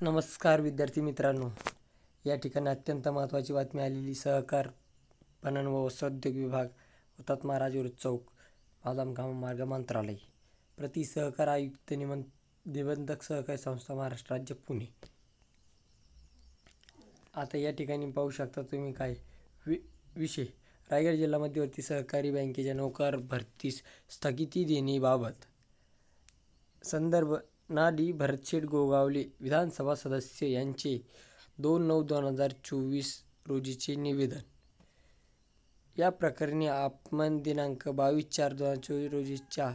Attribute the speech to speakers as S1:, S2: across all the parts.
S1: नमस्कार विद्यार्थी मित्रांनो, या ठिकाणी अत्यंत महत्त्वाची बातमी आलेली. सहकार पणन व वस्त्रोद्योग विभाग, हुतात्मा राजगुरू चौक, बादामगाव मार्ग मंत्रालय, प्रति सहकार आयुक्त निबंधक सहकारी संस्था महाराष्ट्र राज्य पुणे. आता या ठिकाणी पाहू शकता तुम्ही काय विषय. रायगड जिल्हा मध्यवर्ती सहकारी बँकेच्या नोकर भरतीस स्थगिती देण्याबाबत संदर्भ नाडी भरतशेठ गोगावले विधानसभा सदस्य यांचे 2/9/2024 रोजीचे निवेदन. या प्रकरणी आपण दिनांक 22/4/2024 रोजीच्या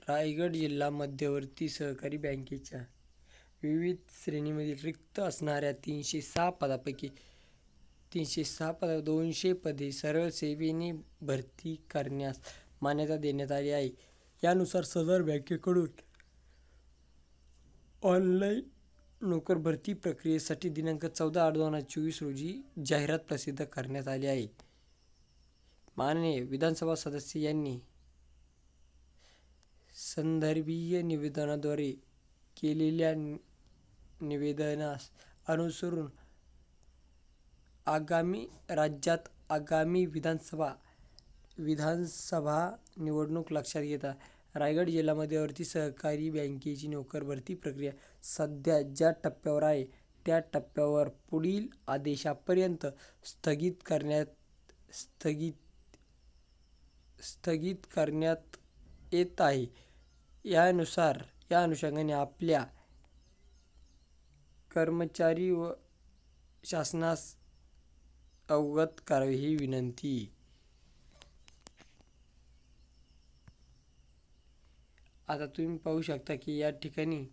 S1: रायगड जिल्हा मध्यवर्ती सहकारी बँकेच्या विविध श्रेणीमधील रिक्त असणाऱ्या 306 पदापैकी 200 पदे सरळ सेवेने भरती करण्यास मान्यता देण्यात आली आहे. यानुसार सदर बँकेकडून ऑनलाईन नोकर भरती प्रक्रियेसाठी दिनांक 14/8/2024 रोजी जाहिरात प्रसिद्ध करण्यात आली आहे. माननीय विधानसभा सदस्य यांनी संदर्भीय निवेदनाद्वारे केलेल्या निवेदनास अनुसरून राज्यात आगामी विधानसभा निवडणूक लक्षात घेता रायगड जिल्हा मध्यवर्ती सहकारी बँकेची नोकर भरती प्रक्रिया सध्या ज्या टप्प्यावर आहे त्या टप्प्यावर पुढील आदेशापर्यंत स्थगित करण्यात येत आहे. या अनुषंगाने आपल्या कर्मचारी व शासनास अवगत करावे ही विनंती. आता तुम्ही पाहू शकता की या ठिकाणी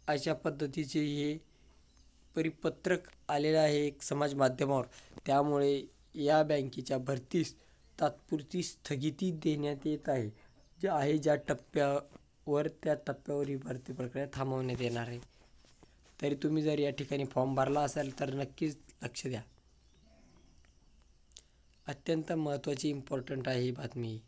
S1: अशा पद्धतीचे हे परिपत्रक आलेले आहे एक समाज माध्यमावर. त्यामुळे या बँकेच्या भरतीस तात्पुरती स्थगिती देण्यात येत आहे. ज्या टप्प्यावर त्या टप्प्यावर ही भरती प्रक्रिया थांबवण्यात येणार आहे. तरी तुम्ही जर या ठिकाणी फॉर्म भरला असेल तर नक्कीच लक्ष द्या. अत्यंत महत्त्वाची इम्पॉर्टंट आहे ही बातमी.